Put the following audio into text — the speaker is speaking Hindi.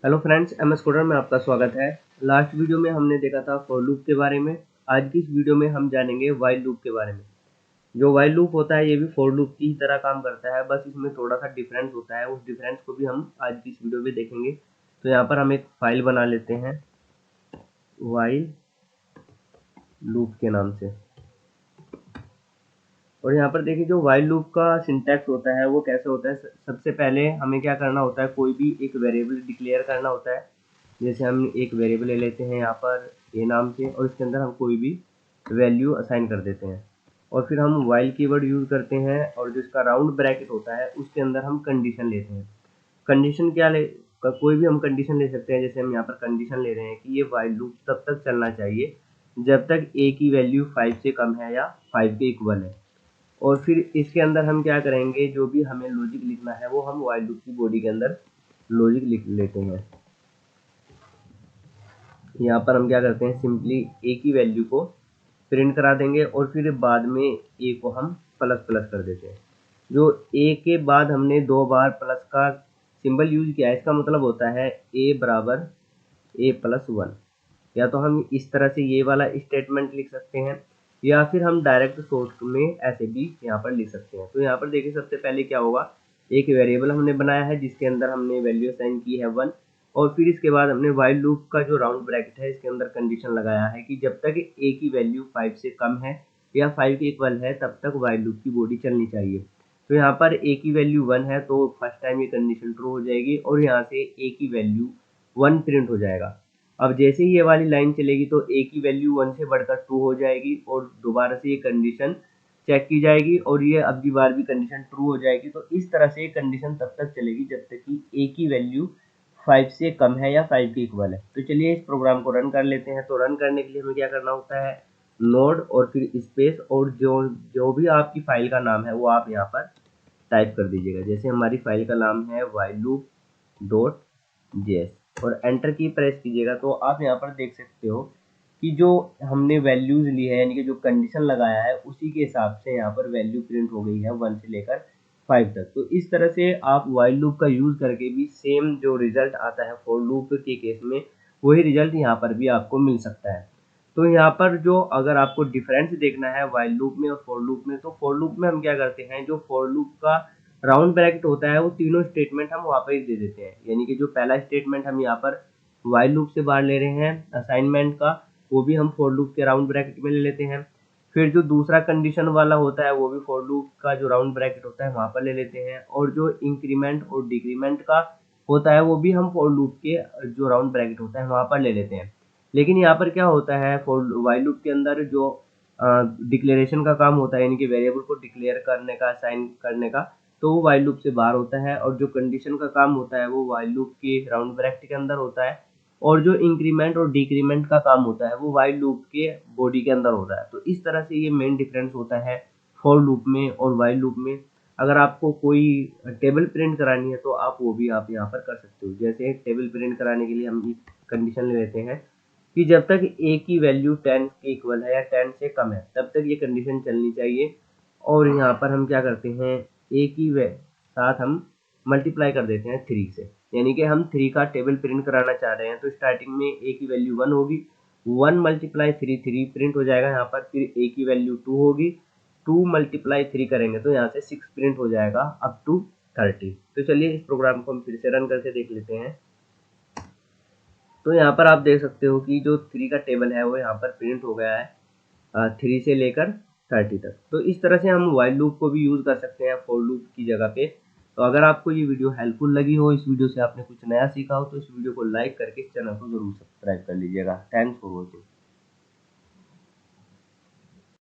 हेलो फ्रेंड्स, एमएस कोडर में आपका स्वागत है। लास्ट वीडियो में हमने देखा था फॉर लूप के बारे में। आज की इस वीडियो में हम जानेंगे व्हाइल लूप के बारे में। जो व्हाइल लूप होता है ये भी फॉर लूप की ही तरह काम करता है, बस इसमें थोड़ा सा डिफरेंस होता है। उस डिफरेंस को भी हम आज की इस वीडियो में देखेंगे। तो यहाँ पर हम एक फाइल बना लेते हैं व्हाइल लूप के नाम से। और यहाँ पर देखिए जो व्हाइल लूप का सिंटैक्स होता है वो कैसे होता है। सबसे पहले हमें क्या करना होता है, कोई भी एक वेरिएबल डिक्लेयर करना होता है। जैसे हम एक वेरिएबल ले लेते हैं यहाँ पर ए नाम से, और इसके अंदर हम कोई भी वैल्यू असाइन कर देते हैं। और फिर हम व्हाइल कीवर्ड यूज़ करते हैं, और जो इसका राउंड ब्रैकेट होता है उसके अंदर हम कंडीशन लेते हैं। कंडीशन क्या ले, कोई भी हम कंडीशन ले सकते हैं। जैसे हम यहाँ पर कंडीशन ले रहे हैं कि ये व्हाइल लूप तब तक चलना चाहिए जब तक ए की वैल्यू 5 से कम है या 5 के इक्वल है। और फिर इसके अंदर हम क्या करेंगे, जो भी हमें लॉजिक लिखना है वो हम व्हाइल लूप की बॉडी के अंदर लॉजिक लिख लेते हैं। यहाँ पर हम क्या करते हैं, सिंपली ए की वैल्यू को प्रिंट करा देंगे और फिर बाद में ए को हम प्लस प्लस कर देते हैं। जो ए के बाद हमने 2 बार प्लस का सिंबल यूज किया है, इसका मतलब होता है ए बराबर ए प्लस 1। या तो हम इस तरह से ये वाला स्टेटमेंट लिख सकते हैं, या फिर हम डायरेक्ट सोर्स में ऐसे भी यहाँ पर लिख सकते हैं। तो यहाँ पर देखिए सबसे पहले क्या होगा, एक वेरिएबल हमने बनाया है जिसके अंदर हमने वैल्यू असाइन की है 1। और फिर इसके बाद हमने व्हाइल लूप का जो राउंड ब्रैकेट है इसके अंदर कंडीशन लगाया है कि जब तक ए की वैल्यू 5 से कम है या 5 के इक्वल है तब तक व्हाइल लूप की बॉडी चलनी चाहिए। तो यहाँ पर ए की वैल्यू 1 है तो फर्स्ट टाइम ये कंडीशन ट्रू हो जाएगी और यहाँ से ए की वैल्यू 1 प्रिंट हो जाएगा। अब जैसे ही ये वाली लाइन चलेगी तो ए की वैल्यू 1 से बढ़कर 2 हो जाएगी और दोबारा से ये कंडीशन चेक की जाएगी और ये अब की बार भी कंडीशन ट्रू हो जाएगी। तो इस तरह से कंडीशन तब तक चलेगी जब तक कि ए की वैल्यू 5 से कम है या 5 के इक्वल है। तो चलिए इस प्रोग्राम को रन कर लेते हैं। तो रन करने के लिए हमें क्या करना होता है, नोड और फिर स्पेस, और जो जो भी आपकी फाइल का नाम है वो आप यहाँ पर टाइप कर दीजिएगा। जैसे हमारी फाइल का नाम है व्हाइल लूप डॉट जेएस, और एंटर की प्रेस कीजिएगा। तो आप यहाँ पर देख सकते हो कि जो हमने वैल्यूज ली है, यानी कि जो कंडीशन लगाया है उसी के हिसाब से यहाँ पर वैल्यू प्रिंट हो गई है 1 से लेकर 5 तक। तो इस तरह से आप व्हाइल लूप का यूज करके भी सेम जो रिजल्ट आता है फॉर लूप के केस में, वही रिजल्ट यहाँ पर भी आपको मिल सकता है। तो यहाँ पर जो अगर आपको डिफरेंस देखना है व्हाइल लूप में और फॉर लूप में, तो फॉर लूप में हम क्या करते हैं, जो फॉर लूप का राउंड ब्रैकेट होता है वो तीनों स्टेटमेंट हम वहाँ पर ही दे देते हैं। यानी कि जो पहला स्टेटमेंट हम यहाँ पर व्हाइल लूप से बाहर ले रहे हैं असाइनमेंट का, वो भी हम फॉर लूप के राउंड ब्रैकेट में ले लेते हैं। फिर जो दूसरा कंडीशन वाला होता है वो भी फॉर लूप का जो राउंड ब्रैकेट होता है वहाँ पर ले लेते हैं। और जो इंक्रीमेंट और डिक्रीमेंट का होता है वो भी हम फॉर लूप के जो राउंड ब्रैकेट होता है वहाँ पर ले लेते हैं। लेकिन यहाँ पर क्या होता है, फॉर व्हाइल लूप के अंदर जो डिक्लेरेशन का काम होता है, यानी कि वेरिएबल को डिक्लेयर करने का, असाइन करने का, तो वो व्हाइल लूप से बाहर होता है। और जो कंडीशन का काम होता है वो व्हाइल लूप के राउंड ब्रैकेट के अंदर होता है। और जो इंक्रीमेंट और डिक्रीमेंट का काम होता है वो व्हाइल लूप के बॉडी के अंदर होता है। तो इस तरह से ये मेन डिफरेंस होता है फॉर लूप में और व्हाइल लूप में। अगर आपको कोई टेबल प्रिंट करानी है तो आप वो भी आप यहाँ पर कर सकते हो। जैसे टेबल प्रिंट कराने के लिए हम कंडीशन ले लेते हैं कि जब तक ए की वैल्यू 10 के इक्वल है या 10 से कम है तब तक ये कंडीशन चलनी चाहिए। और यहाँ पर हम क्या करते हैं, ए की साथ हम मल्टीप्लाई कर देते हैं 3 से, यानी कि हम 3 का टेबल प्रिंट कराना चाह रहे हैं। तो स्टार्टिंग में ए की वैल्यू 1 होगी, 1 मल्टीप्लाई 3 3 प्रिंट हो जाएगा यहाँ पर। फिर ए की वैल्यू 2 होगी, 2 मल्टीप्लाई 3 करेंगे तो यहाँ से 6 प्रिंट हो जाएगा अप टू 30। तो चलिए इस प्रोग्राम को हम फिर से रन करके देख लेते हैं। तो यहाँ पर आप देख सकते हो कि जो 3 का टेबल है वो यहाँ पर प्रिंट हो गया है 3 से लेकर 30 तक। तो इस तरह से हम व्हाइल लूप को भी यूज़ कर सकते हैं फॉर लूप की जगह पे। तो अगर आपको ये वीडियो हेल्पफुल लगी हो, इस वीडियो से आपने कुछ नया सीखा हो, तो इस वीडियो को लाइक करके इस चैनल को जरूर सब्सक्राइब कर लीजिएगा। Thanks for watching.